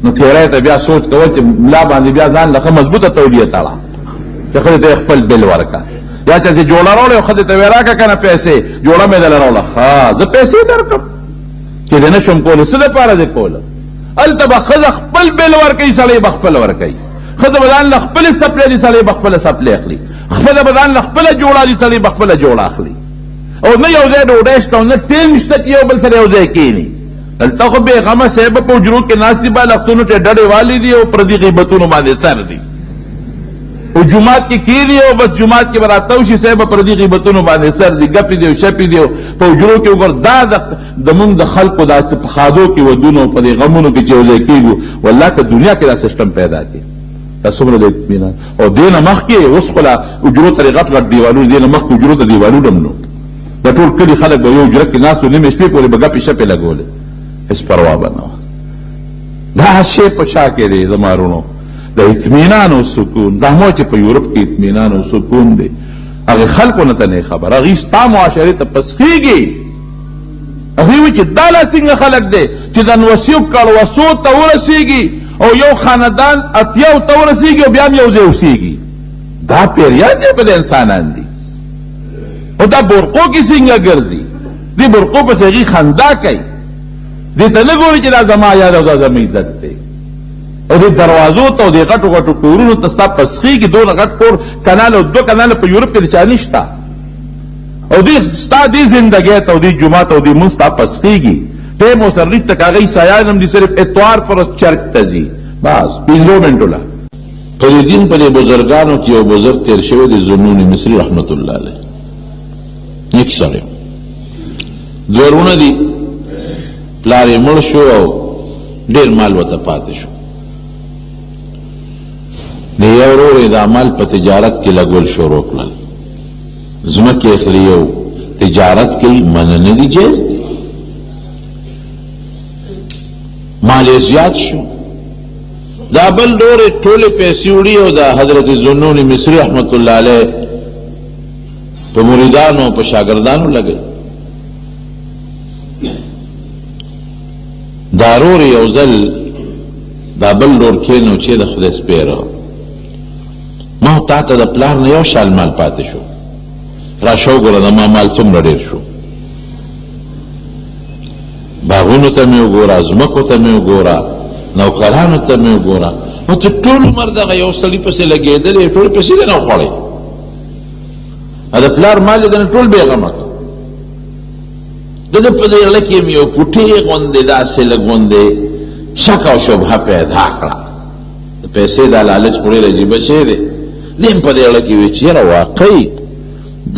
نو تیرای ته بیا سوچ کوه چې ملا باندې بیا ځان لکه مضبوطه تولیه تاړه چې خدای ته خپل بل ورکا یا چې جوړه راوړې خدای ته وراکا کنه پیسې جوړه مې دل راوړه ها زه پیسې درکم چې نه شم کول څه لپاره دې کول التبه خذ خپل بل ورکې سړی بخپل ورکې خذ بدان خپل سپلې دي سړی بخپل سپلې اخلي خپل بدان خپل جوړه دي سړی بخپل جوړه اخلي او نه یو ځای ډوډۍ شته نه ټیم شته چې یو بل سره یو ځای کېني دلته خو بېغمه صاحب په حجرو کې ناست دي بالښتونو ته ډډې والي دي او پردي غیبتونو باندې سر دي او جومات کې کېني او بس جومات کې به راتاو شي صاحب پردي غیبتونو باندې سر دي ګپې دي او شپې دي په حجرو کې وګور دا زمونږ د خلقو دا په خادو کې ودونو په دې غمونو کې چې یو ځای کېږو والله که دنیا کې دا سیسټم پیدا کړي دا څومره د اطمینان او دې نه مخکې اوس خو لا حجرو ته غټ غټ دیوالونه دې نه مخکې حجرو ته دیوالونه هم نو د ټول کلي خلک به یو حجره کې ناست وو نیمې شپې پورې به ګپې شپې لګولې هېڅ پروا به نه وه دا شی په شا کې دی زما وروڼو د اطمینان او سکون دا مو چې په یورپ کې اطمینان او سکون دی هغې خلکو نه ته نه خبر هغې ستا معاشرې ته پسخېږي هغې وایي چې دا لا څنګه خلک دی چې د نوسیو کړوسو ته ورسېږي او یو خاندان اتیاو ته ورسېږي او بیا هم یو ځای اوسېږي دا پیریان دی په د انسانان دي او دا برقو کې څنګه ګرځي دې برقو پسې هغې خندا کوي دې ته نه ګوري چې دا زما یاد او دا زما عزت دی او دې دروازو ته او دې غټو غټو کورونو ته ستا پسخېږي دونه غټ کور کنال او 2 کناله په یورپ کې د چا نشته او دې ستا دې زندګۍ ته او دې جومات او دې مونځ ستا پسخېږي ټیم ورسره نشته که هغوی سیان هم دي صرف اتوار فرض چرک ته ځي بس 5 منټو له په دې دین په دې بزرګانو کې یو بزرګ تېر شوی دی ذوالنون مصري رحمت الله علیه نیک سړی دوه وروڼه دي پلار یې مړ شو او ډېر مال ورته پاتې شو د یو ورور یې دا مال په تجارت کې لګول شروع کړل ځمکې اخلي او تجارت کوي منع نه دي جایز دی مال یې زیات شو دا بل ورور یې ټولې پیسې وړي او د حضرت ذوالنون مصري رحمت الله علیه په مریدانو په شاګردانو لګي دارور یو ځل دا بل ډور کېنو چې د خدای سپېره ما تا ته د پلار نه یو شال مال پاتې شو راشه وګوره د ما مال څومره ډېر شو باغونو ته مې وګوره ځمکو ته مې وګوره نوکرانو ته مې وګوره نو ته ټول عمر دغه یو سړي پسې لګېدلې ټول پیسې دې نه وخوړې د پلار مال یې دنه ټول بېغمه کړ دغه په دې غله کې مې یو پوټې غوندې داسې لږ غوندې شک او شبهه پیدا کړه د پیسې دا لالچ خو ډېر عجیبه شی دی دې هم په دې غله کې وی چې یاره واقعي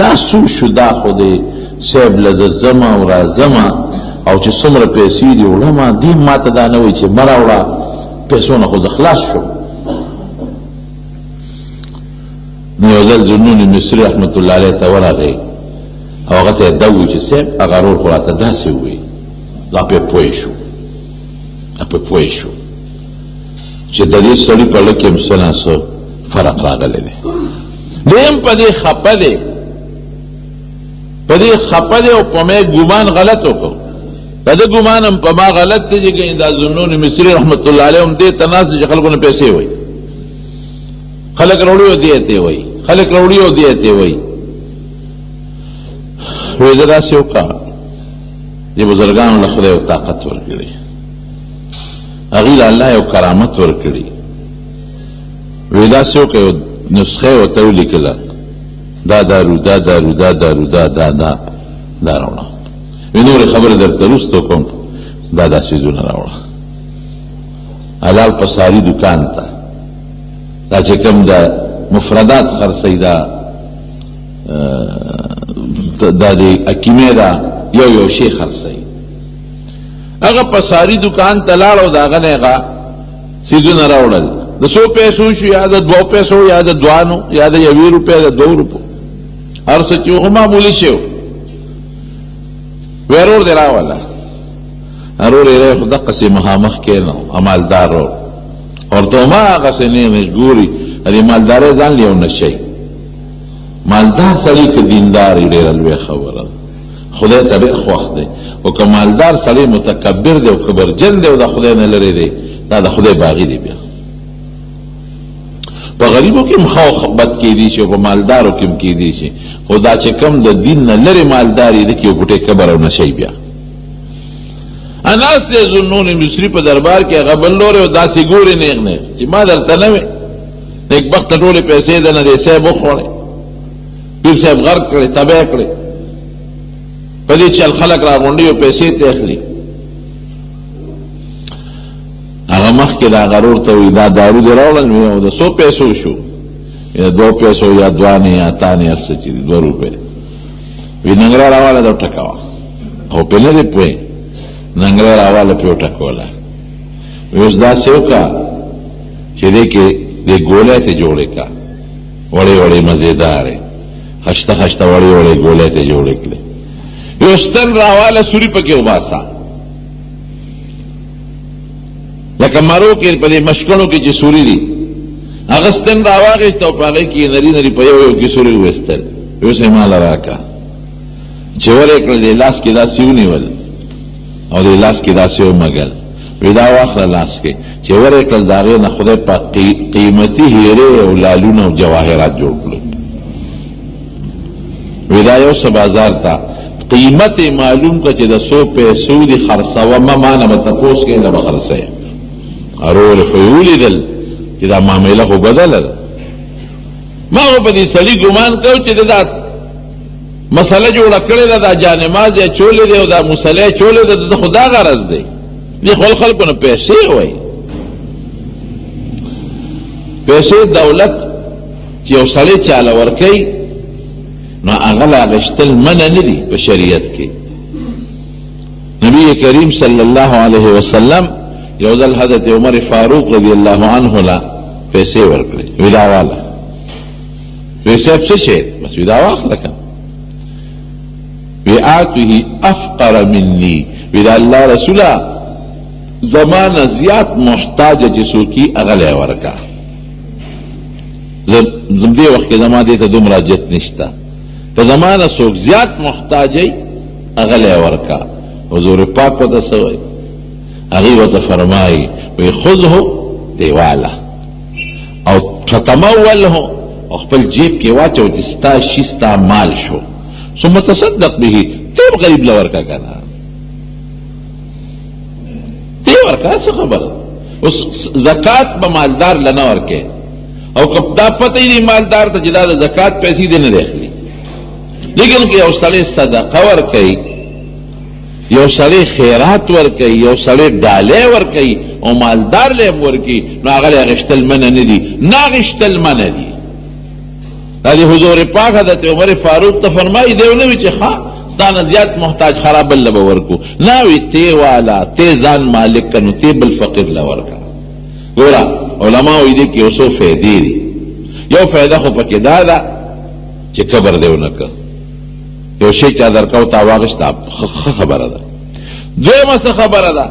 دا څو شو دا خو دې صاحب له زه ځمه او راځمه او چې څومره پیسې دي وړمه دې ما ته دا نه وایي چې مه راوړه پیسو نه خو زه خلاص شوم نو یو ځل ذوالنون مصري رحمت الله علیه ته ورغی او هغه ته یې دا ووایي چې صاحب هغه ورور خو راته داسې ووایي دا پرې پوه شو چې د دې سړي په لږ کې هم څه نه څه فرق راغلی دی دی هم په دې خفه دی او په مې ګمان غلط وکړو دا د ګمان هم په ما غلط دی چې دا ذوالنون مصري رحمت الله علیه هم دې ته ناست چې خلکو نه پیسې وایي خلک راوړي او دې ته وایي وی زه داسې وکړه دې بزرګانو له خدای یو طاقت ورکړي هغوی له الله یو کرامت ورکړي وی داسې وکړه یو نسخه یې ورته ولیکله دا دارو راوړه وی نورې خبرې درته وروسته کوم دا څیزونه راوړه حلال پساري دکان ته دا چې کوم د مفردات خرڅوي دا د حکیمې دا یو شی خرڅوي هغه پساري دکان ته لاړ او د هغه نه هغه څیزونه راوړل د 100 پیسو شو یا د 2 پیسو یا د 2 یا د 1 روپۍ د 2 روپو هر څه چې هغه معمولي شی ورور دی راوله ارور یې خو دقه سي مخامخ کېنو عملدار ورته ما هغه سنې مجبوري دې مالدارې ځان لیو نشي مالدار سړی که دیندار ډېره لویه خبره خدای ته ډېر خوښ دی او که مالدار سړی متکبر دی او کبرجن دی او د خدای نه لرې دی دا د خدای باغی دی. بیا په غریبو کې مخاو بد کې دي شي او په مالدارو کې هم کې دي شي، خدا چې کم د دین نه لري مالداري د کې یو ګټه کبر او نشي. بیا اناس ته زنون مصری په دربار کې هغه بل لور او داسې ګوري نه چې ما درته نه وې یک وخت ټولې پیسې د نه دې صاحب خوړې پیر صاحب غرق کړي تباہ کړي په دې چې خلک را غونډي او پیسې ته اخلي. هغه مخکې دا غرور ته وي دا دارو دې راوړل نو د 100 پیسو شو یا 2 پیسو یا دوانې یا تانې هر څه چې 2 روپۍ وي ننګره راواله دا ټکاوه او په نه دې پوهې ننګره راواله په ټکوله اوس داسې وکړه چې دې کې دې ګولې ته جوړې کا وړې وړې مزیدارې خشته خشته وړې وړې ګولې ته جوړې کړې یو ستن راواله سوري پکې وباسا لکه مرو کې په دې مشکلو کې چې سوري دي هغه ستن راواغېست او په هغې کې نري نري په یو یو کې سوري وویستل اوس یې ماله راکړه چې ورې کړه دې لاس کې داسې ونیول او دې لاس کې داسې ومږل وی دا واخله لاس کې چې ورې کړل د هغې نه خدای په قیمتي هیرې او لالونه او جواهرات جوړ کړل. وی دا یو څه بازار ته قیمت معلوم کړه چې د 100 پیسو دي خرڅوه ما نه به تپوس کوې نه به خرڅوې ارور خو یې ولیدل چې دا معامله خو بدله ده. ما خو په دې سړي ګمان کوو چې دا مسله جوړه کړې ده دا جانماز یې چولې دی او دا مسله یې چولې ده د خدا غرض دی دې خلکو نه پیسې وایي پیسې دولت چې یو سړی چاله ورکوي نو هغه له اخیستل منع نه دي په شریعت کې. نبی کریم صلی الله علیه وسلم یو ځل حضرت عمر فاروق رضی الله عنه لا پیسې ورکړې وی دا واله وی صاحب څه شی بس وی دا واخله که وی آتوه افقر مني وی دا الله رسوله زمانه زیات محتاج چې څوکي هغه له ورکا زم دې وخت کې زما دې ته دومره جت نشته ته زمانه څوک زیات محتاجي هغه له ورکا حضور پاک وته سوی هغه وته فرمایي وی خذه دیواله او فتموله او خپل جیب کې واچو چې ستا شي ستا مال شو ثم تصدق به ته غریب لور کا کنه ته ورکا څه خبره اوس زکات به مالدار لنه ورکه او کله دا پته دی مالدار ته جدا د زکات پیسې دې نه اخلي لیکن که یو سړی صدقه ورکوي یو سړی خیرات ورکوي یو سړی ډالۍ ورکوي او مالدار له ورکوي نو هغه له اخیستل منع نه دي نه اخیستل منع دي. دا دی حضور پاک حضرت عمر فاروق ته فرمایي دی نه وی چې ښه ستانه زیات محتاج خراب بل به ورکو نه وی تی والا تی ځان مالک کنو تی بل فقیر له ورکا. ګوره علما وی دي کې یو څو فایدې دي یو فایده خو پکې دا ده چې کبر دی ونه که یو شی چا درکاو تا واغشتا خبره ده. دویمه څه خبره ده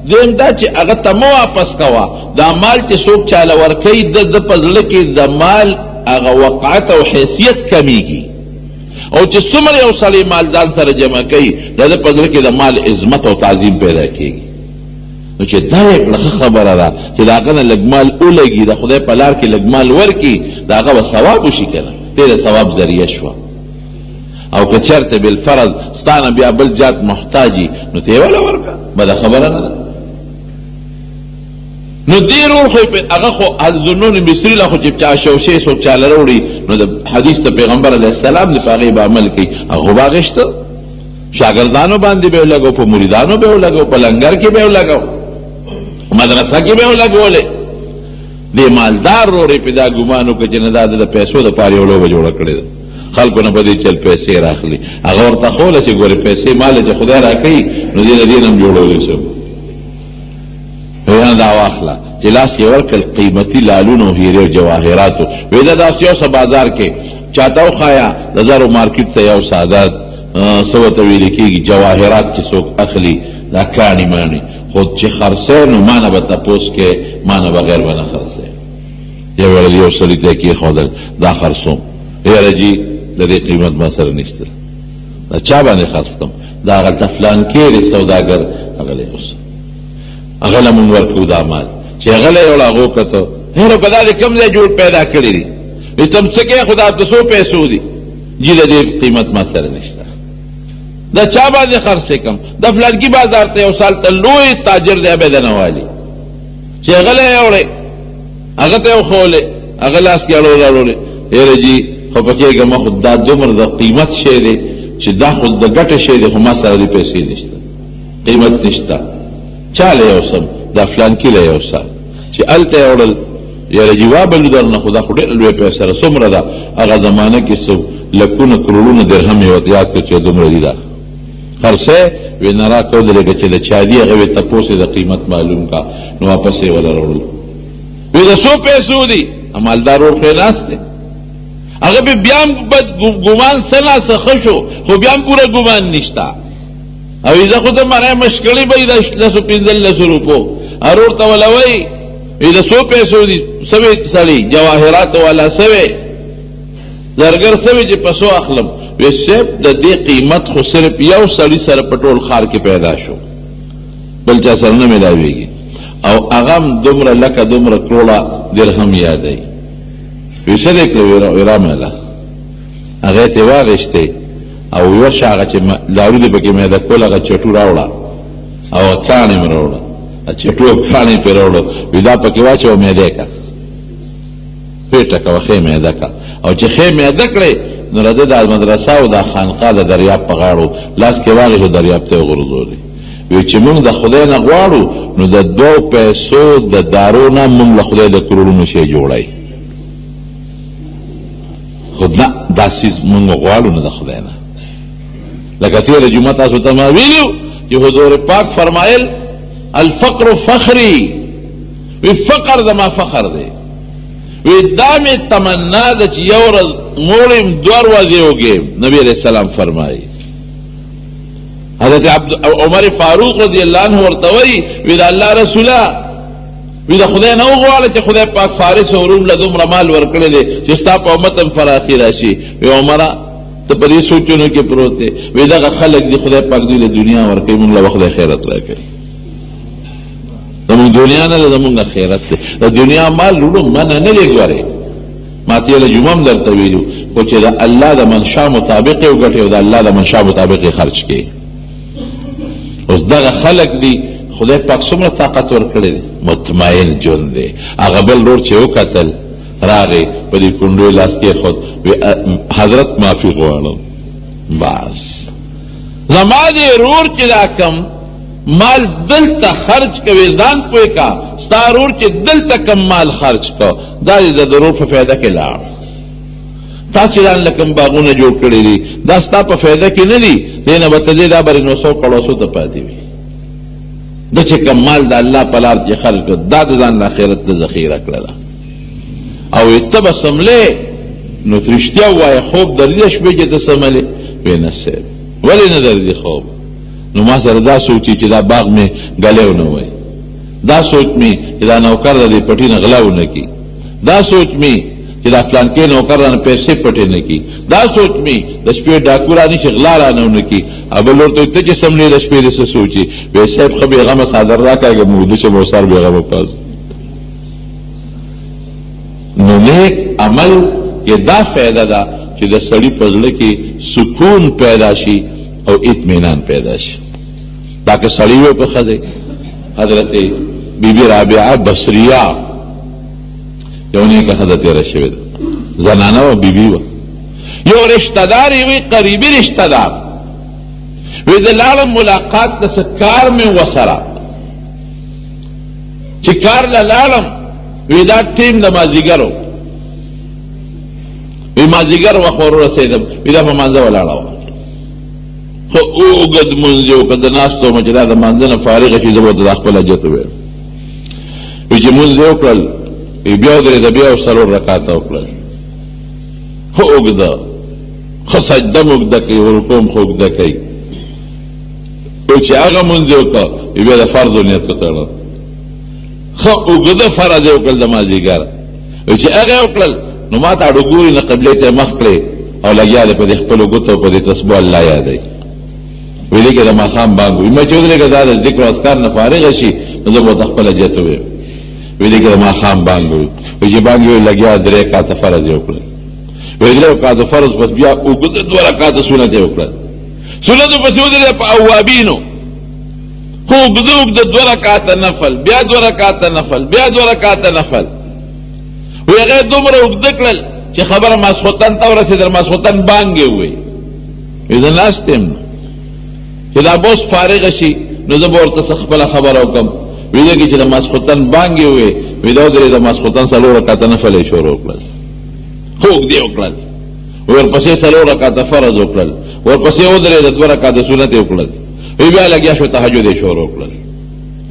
دویم دا چې هغه ته مه واپس کوه دا مال چې څوک چاله ورکوي د په زړه کې د مال هغه وقعت او حیثیت کمیږي او چې څومره یو سړی مال ځان سره جمع کوي د ده په زړه کې د مال عظمت او تعظیم پیدا کېږي. نو چې دا یې کړه خبره ده چې د هغه نه لږ مال ولګي د خدای په لار کې لږ مال ورکړي د هغه به ثواب وشي که نه دې د ثواب ذریعه شوه. او که چرته بالفرض ستانه بیا بل جات محتاجي نو ته ولا ورکا بده خبره نه ده. نو دې رول خو هغه خو الذنون مصری له خو چې چا شوشې څوک چاله وروړي نو د حدیث ته پیغمبر علیه السلام د هغې به عمل کوي هغه باغشته شاګردانو باندې به ولګو په مریدانو به ولګو په لنګر کې به ولګو مدرسه کې به ولګولې دې مالدار وروړي په دا ګمان وکړه چې نه دا د پیسو د پاره یو لوبه جوړه کړې ده خلکو نه به دې چل پیسې راخلي هغه ورته خوله چې ګورې پیسې مال چې خدای راکوي نو دې د دې نه هم جوړولی شم ویانه دا واخله چې لاس کې ورکړل قیمتي لالونو هیرې او جواهراتو وی دا داسې یو څه بازار کې چاته وښایه د زرو مارکیټ ته یو ساده څه ورته ویلې کېږي جواهرات چې څوک اخلي دا کاڼي ماڼي خو چې خرڅی نو ما نه به تپوس کې ما نه بغیر به نه خرڅی یو ویل یو سړي ته یې کېښودل دا خرڅوم یاره جي د دې قیمت ما سره نشته دا چا باندې خرڅ کړم دا هغلته فلان کې دی سوداګر هغه له اوس هغه له مونږ ورکړو دا مال چې غلې ولا غوکته هر په دې کم ځای جوړ پیدا کړی دی وي تم څه کې خدا ته 100 پیسو دي جی دې قیمت ما سره نشته دا چا باندې خرڅ کم د فلانکی بازار ته یو سال ته لوی تاجر دی به دنوالي چې غلې وړي هغه ته خوله هغه لاس کې اړول هر جی خو پکې ګم خدای دومره د قیمت شی دی چې دا خود د ګټه شی دی خو ما سره دې پیسې نشته قیمت نشته چاله یو سم دا فلان کې له یو سال چې الته اورل یا جواب لدر نه خدا خو ډېر لوی پیسې سره څومره ده هغه زمانه کې څو لکونه کروڑونه درهم یو یاد کړ چې دومره دي دا خرڅه وینرا کو دلګه چې د چا دی هغه ته پوسه د قیمت معلوم کا نو واپس یې ولا وروړل وی د 100 پیسو دي عملدار ورته ناشته هغه به بیا بد ګمان سنا سخشو خو بیا پورا ګمان نشتا او اذا خود مره مشکلی به د 115 روپو ارور ته ولوي د 100 پیسو دي سوي سړي جواهرات والا سوي زرګر سوي چې پسو اخلم وې سب د دې قیمت خو صرف یو سړي سره پټول خار کې پیدا شو بل چا سره نه ملاويږي او اغم دومره لکه دومره کروڑا درهم یادای ویسره کوي ورامله هغه ته واغشته او یو شاغه چې دارو دې بګې مې دا کوله چټو راوړه او کانې مروړه چټو کانې پیروړو ودا پکې واچو مې دیکا پیټه کا وخې مې دکا او چې خې مې دکړې نو راځه د مدرسه او د خانقاه د دریاب په غاړو لاس کې واغې دریاب ته غورځولې وی چې موږ د خدای نه غواړو نو د 2 پیسو د دارو نه موږ له خدای د کروڑونو شي جوړای خدای داسې موږ غواړو نه د خدای نه لکه تیر جمعه تاسو ته ما ویلو چې حضور پاک فرمایل الفقر فخری وی فقر زما فخر دی وی دامه تمنا د چې یو ورځ مورم دوار واځي وګي نبی علیہ السلام فرمایي حضرت عمر فاروق رضی الله عنه ورته وی وی الله رسولا وی د خدای نه وغواړي چې خدای پاک فارس او روم له دومره مال ورکړي دي چې ستا په امت فراخي راشي وی عمر ته په دې سوچونو کې پروت دی وی دا خلک دی خدای پاک دې له دنیا ورکړي موږ له وخت خیرت راکړي زمون دنیا نه زمون خیرت دی د دنیا مال لولو من نه لګوري ماته له جمعه درته ویلو او چې د الله د منشا مطابق یو غټي او د الله د منشا مطابق خرج کړي اوس دا خلک دی خدای پاک څومره طاقت ورکړي مطمئن ژوند دی هغه بل ور چې وکتل راغی په دې کونډو لاس کې خود حضرت معافي غواړم بس زماده رور چې دا کم مال دلته خرج کوي ځان پوي کا ستارور چې دلته کم مال خرج کو دا د ضرور په فایده کې لا تا چې ځان لکم باغونه جوړ کړی دي دا ستا په فایده کې نه دي دینه به ته دا بر 900 کړوسو ته پاتې وي د چې کم مال د الله په لار کې خرج کو دا د ځان آخرت ته ذخیره کړل او اتبسمله نو ترشتیا وای خوب درې شپې کې ته سمله وینسه ولی نه درې خوب نو ما سره دا سوچي چې دا باغ می غلیو نه وای دا سوچ می چې دا نوکر د پټی نه غلاو نه کی دا سوچ می چې دا فلان کې نوکر نه پیسې پټی نه کی دا سوچ می د شپې ډاکورانی شغلا را نه کی ابل ورته ته چې سملې د شپې له سوچي به صاحب خو به غم صادر راکاږي مو د چې مو سر به غم پاس نو نیک عمل کې دا فائدہ ده چې د سړی په ځل کې سکون پیدا شي او اطمینان پیدا شي دا که سړی و په خزه حضرت بی بی رابعه بصریه یو نه که حضرت رشید زنانه و بی بی و یو رشتہ دار وی قریبی رشتہ دار وی د لاړم ملاقات د کار میں وسرا چې کار لاړم وی دا ټیم د مازیګرو وی مازیګر وخور رسیدم وی دا په مانځه ولاړو خو اوګد منځو کده ناستو مجدا د مانځنه فارغ شي زبر د خپل اجته وي وی چې منځو کړل بیا درې د بیا سره رکعات وکړل خو اوګد خو سجده موږ کوي ورکوم خو اوګد کوي او چې هغه منځو کا بیا د فرض نیت کړل خو اوګد فرض وکړل د مازیګر او چې هغه وکړل نو ما ته ډوګوري نه قبله ته مخ کړې او لګیا په خپل غوتو په تسبیح الله یادای ویلې کې د ماخام باندې ما چودري کې دا ذکر او اذکار نه فارغ شي نو زه به خپل جته وي وی دې کې ماښام بانګ وي چې بانګ وي لګیا 3 رکعات فرض یې وکړل وی 3 رکعات فرض پس بیا اوږده 2 رکعات سنت یې وکړل سنت پسې ودرېده په اوابینو خو اوږده 2 رکعات نفل بیا 2 رکعات نفل بیا 2 رکعات نفل وی هغه دومره اوږده کړل چې خبره ماسخوتن ته ورسېدل ماسخوتن بانګ یې ووی وی زه ناست یم چې دا به اوس فارغه شي نو زه به ورته څه خپله خبره وکړم وی دې کې چې د ماسخوتن بانګ یې ووی وی دا ودرېد د ماسخوتن 4 رکعته نفل یې شروع کړل خو اوږدې وکړل ورپسې 4 رکعته فرض وکړل ورپسې ودرېد 2 رکعته سنت یې وکړل وی بیا لګیا شو تهجد یې شروع کړل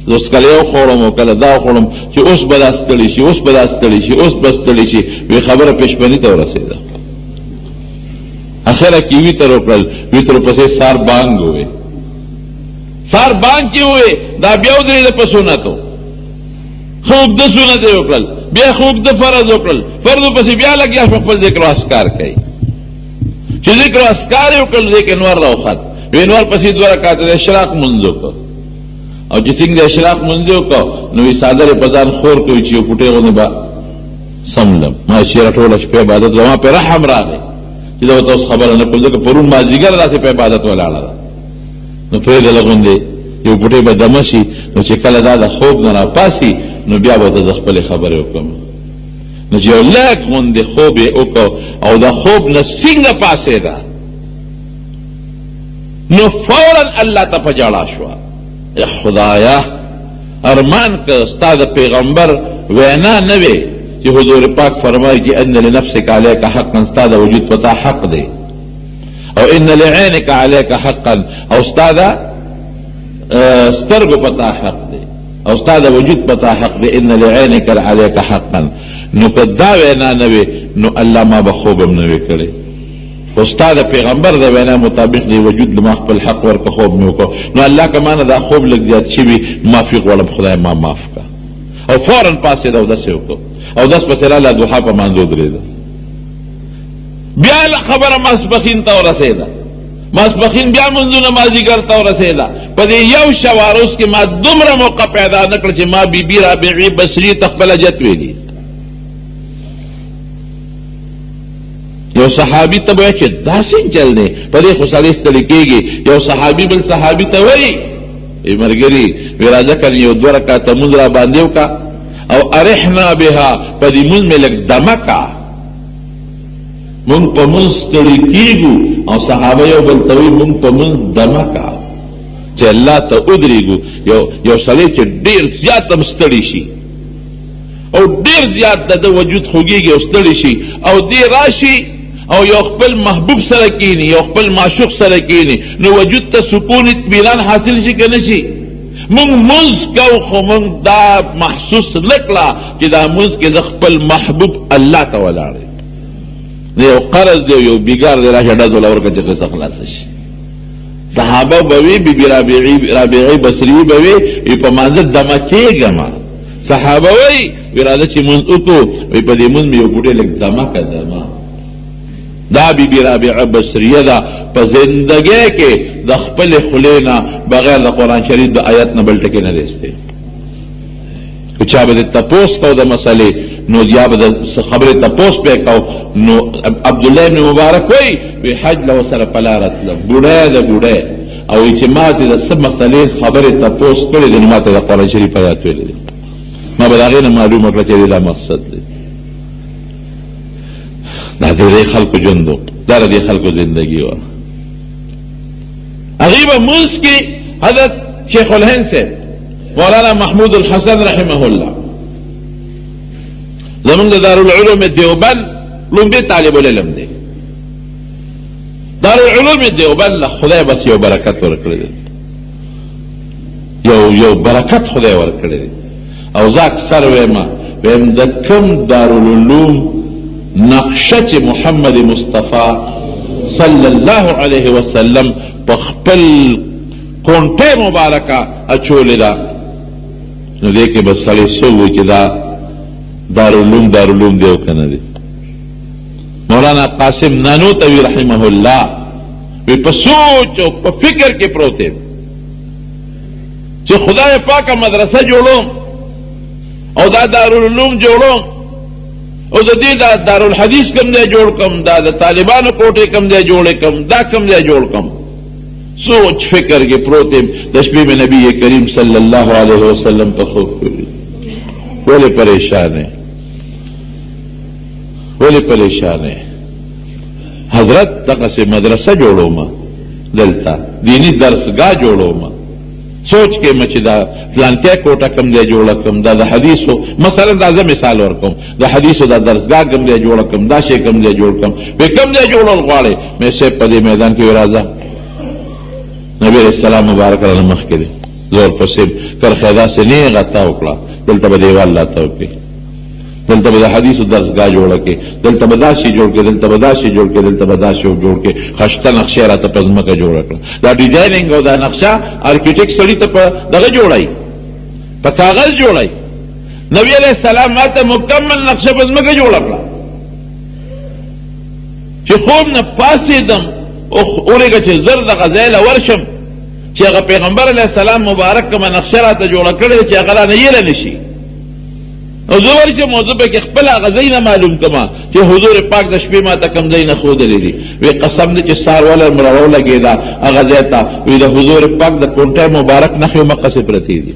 زه اوس کله یو خوړم او کله دا خوړم چې اوس به دا ستړي شي اوس به دا ستړي شي اوس به ستړي شي وی خبره پېشبني ته ورسېده اخره کې ویتر وکړل ویتر پسې سار بانګ ووی سار بانګ چې ووی دا بیا ودرېده په سنتو ښه اوږده سنت یې وکړل بیا ښه اوږده فرض وکړل فرضو پسې بیا لګیا شو خپل ذکر و اسکار کوي چې ذکر و اسکار یې وکړل دې کې نور راوخت وی نور پسې 2 رکعات د اشراق منځ وکړ او چې څنګه د اشراق منځ وکړ نو وی صادر په ځان خور کوي چې یو پټې غونې به سملم ما چې ټوله شپه عبادت زما په رحم راغی چې دا اوس خبره نه کوم ځکه پرون مازدیګر داسې په عبادت ولاړه ده نو پرېږده لغوندې یو پټې به دمه شي نو چې کله دا د خوب نه راپاسي نو بیا به زه خپلې خبرې وکړم نو چې یو لږ غوندې خوب یې وکړ او د خوب نه څنګه پاسېده نو فوراً الله ته په ژړا شوه خدایا ارمان که ستا د پیغمبر وینا نه وي چې حضور پاک فرمایي چې ان لنفسك عليك حقا ستا د وجود پتا حق دی او ان لعينك عليك حقا او ستا د سترګو پتا حق دی او ستا د وجود پتا حق دی ان لعينك عليك حقا نو که دا وینا نه وي نو الله ما به خوبم نه وي کړی استاد پیغمبر د وینا مطابق دی وجود لما خپل حق ورکه خوب مې وکړو نو الله کمانه دا خوب لږ زیات شوي معافي غواړم خدای ما معاف کړه او فوراً پاسېده او داسې وکړو او داس پسې راله دوحا په مانځ ودرېده بیا خبره ماسپخین ته ورسېده ماسپخین بیا منځونه مازدیګر ته ورسېده په دې یو شواروس کې ما دومره موقع پیدا نه کړ چې ما بیبي رابعې بصري ته خپله جت ویلي یو صحابي ته وایي چې داسې چل دی په دې خو سړی ستړی کېږي یو صحابي بل صحابي ته وایي ای ملګري وی راځه کنه یو 2 رکعته مونځ را باندې وکړه او ارحنا بها په دې مونځ مې لږ دمه کا مونږ په مونځ ستړي کېږو او صحابه یو بل ته وایي مونږ په مونځ دمه کا چې الله ته ودرېږو یو سړی چې ډېر زیات هم ستړي شي او ډېر زیات د وجود خوږېږي او ستړي شي او دې راشي او یو خپل محبوب سره کینی یو خپل معشوق سره کینی نو وجود ته سکون اطمینان حاصل شي که نه شي مونږ مونځ کوو خو مونږ دا محسوس نه کړه چې دا مونځ کې د خپل محبوب الله ته ولاړ دی یو قرض دی یو بیګار دی راشه ډز ولا ورکړه چې قصه خلاصه شي صحابه به وي بیبي رابعې بصري به وي په مانځه دمه کېږم صحابه وایي وی راځه چې مونځ وکړو وی په دې مونځ مې یو بوډۍ لږ دمه که دمه دا بیبي رابعه بصریه ده په زندګۍ کې د خپلې خولې نه بغیر د قرآن شریف د آیت نه بل ټکي نه دی ایستی که چا به د تپوس کو د مسلې نو یا به د خبرې تپوس پې کو نو عبدالله ابن مبارک وایي وی حج له ورسره په لاره تلم بوډی د بوډی او چې ما ته د څه مسلې خبرې تپوس کړې دي نو ما ته د قرآن شریف آیات ویلې دي ما به د هغې نه معلومه کړه چې دا مقصد دی دا د دې خلکو ژوند و دا د دې خلکو زندګي وه هغې به مونځ کې حضرت شیخ الهند صاحب مولانا محمود الحسن رحمه الله زمونږ د دارالعلوم دیوبند لومبي طالب العلم دی دارالعلوم دیوبند له خدای بس یو برکت ورکړی دی یو برکت خدای ورکړی دی او زه اکثر ویم د کوم دارالعلوم نقشه چې محمد مصطفی صلی الله علیه وسلم په خپل کونټه مبارکه اچولې ده نو دې کې به سړی څه وایي چې دا دارالعلوم دی او که نه دی مولانا قاسم نانوتوي رحمه الله وی په سوچ او په فکر کې پروت دی چې خدای پاکه مدرسه جوړوم او دا دارالعلوم جوړوم او د دې دا دارالحدیث کم دی جوړ کم دا د طالبانو کوټې کم دی جوړ کم دا کم دی جوړ کم سوچ فکر کې پروت د شپې میں نبی کریم صلی الله علیه وسلم په خوب کې ولې پریشان ہے حضرت تک سے مدرسہ جوڑو ما دلتا دینی درسگاہ جوڑو ما سوچ کے مچدا فلان کیا کوٹا کم دے جوڑا کم دا حدیث ہو مثلا دا مثال اور کم دا حدیث ہو دا درسگاہ کم دے جوڑا کم دا شے کم دے جوڑ کم بے کم دے جوڑو غواړي میں سے پدے میدان کی راضا نبی علیہ السلام مبارک علیہ مخ کے زور پسیم کر خیدا سے نہیں غتا وکړه دلته به دیوال لاته وکړي دلته به حدیث درسگاہ جوړ کې دلته به داسي جوړ کې دلته به داسي جوړ کې دلته به داسي جوړ کې خشته نقشه راته پزماکه جوړ کړ دا ډیزاینینګ او دا نقشه ارکیټیکټ سړی ته دغه جوړای په کاغذ جوړای نبی علیہ السلام ماته مکمل نقشه پزماکه جوړ کړ چې خوب نه پاسې دم او اورګه چې زرد غزاله ورشم چې هغه پیغمبر علیہ السلام مبارک کما نقشه راته جوړ کړل چې هغه نه یې نشي او زور چې موضوع به خپل غزاینه معلوم کما چې حضور پاک د شپې ما ته کم زین خو درې وی قسم دې چې سار ولا مرو لګیدا غزاتا وی د حضور پاک د کونټه مبارک نه خو مقصد پرتی دي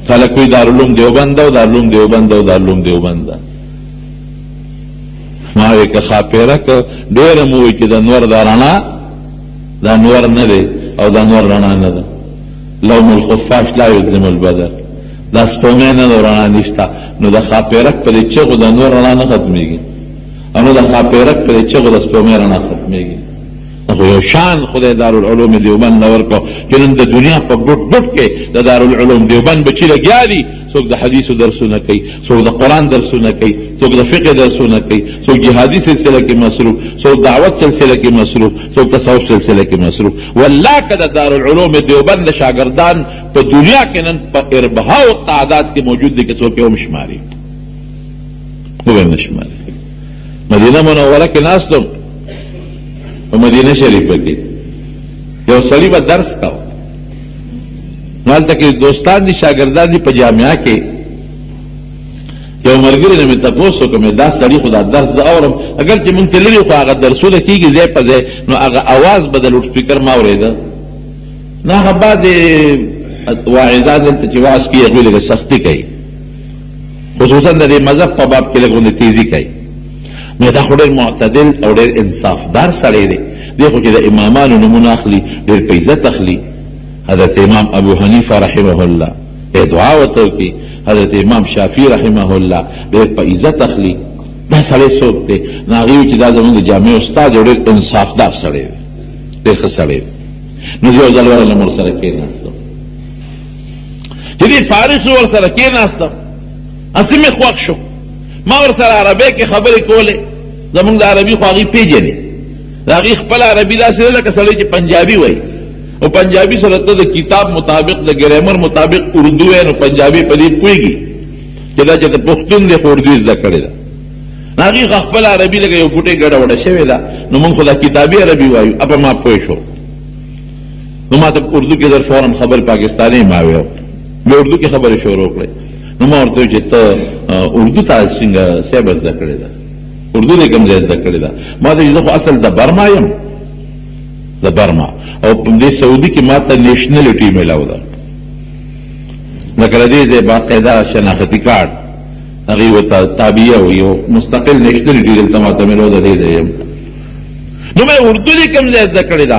کله کوئی دارالعلوم دیوبند او دارالعلوم دیوبند ما یې که خاپیره ک ډېر مو چې د نور دارانا دا نور نه دی او دا نور رڼا نه ده لوم الخفاش لا یظلم البدر دا سپومه نه رڼا نشته نو د خاپیرک په چغو د نور رڼا نه ختمېږي او نو د خاپیرک په چغو د سپومه رڼا ختمېږي خو یو شان خدای دارالعلوم دیوبند نور کو چې نن د دنیا په ګډ کې د دارالعلوم دیوبند بچی لګیا دي څوک د حدیثو درسونه کوي څوک د قرآن درسونه کوي څوک د فقه درسونه کوي څوک جهادي سلسله کې مصروف څوک دعوت سلسله کې مصروف څوک تصوف سلسله کې مصروف والله کده دارالعلوم دیوبند شاګردان په دنیا کې نن په اربها او تعداد کې موجود دي چې څوک یې مشماري خو به نشماري مدینه منوره کې ناستم په مدینه شریفه کې یو سړی به درس کاوه مالته کې دوستان دي شاګردان دي په جامعه کې یو مرګري نه مې تاسو کوم دا سړی خدا درس اورم اگر چې مونږ تللی خو هغه درسونه کیږي ځای په ځای نو هغه आवाज بدل لوډ سپیکر ما اورېده نه هغه بعد واعظان ته چې واعظ کوي هغه لږه سختی کوي خصوصا د مذهب په باب کې لږه تیزی کوي مې دا خو ډېر معتدل او ډېر انصافدار سړی دی دغه چې د امامانو نمونه اخلي ډېر په عزت اخلي حضرت امام ابو حنیفه رحمه الله دعا وته کی حضرت امام شافعی رحمه الله ډېر په عزت اخلي دا سړی څوک دی ناغي چې دا زموږ د جامع استاد ډېر انصافدار سړی دی ډېر ښه سړی نو یو ځل ورله مور سره کېناستم چې دې فارغ ور سره کېناستم اسمه خوښ شو ما ور سره عربی کې خبرې کولې زموږ د عربي خو هغې پیژنې د هغې خپل عربي داسې ده لکه سړی چې پنجابي وایي او پنجابی سره ته د کتاب مطابق د ګرامر مطابق اردو ہے نو پنجابی په دې پوهېږي چې دا چې د پښتون دی خو اردو زده کړې ده هغې خپل عربي لکه یو ګوټې ګډه وډه شوې ده نو موږ خو دا کتابي عربي وایو اپه ما پوه شو نو ما ته اردو کې در فورن خبر پاکستاني ما ویو بیا اردو کې خبرې شروع کړې نو ما ورته چې ته اردو ته څنګه صاحب زده کړې ده اردو دې کوم ځای زده کړې ده ما ته زه خو اصل د برما یم د برما او په دې سعودي کې ماته نېشنلټي ملاو ده لکه دې باقاعده شناختی کارت هغې ورته تابعیه وي یو مستقل نېشنلټي دلته ماته ملاو ده دې نو مې اردو دې کوم ځای زده کړې ده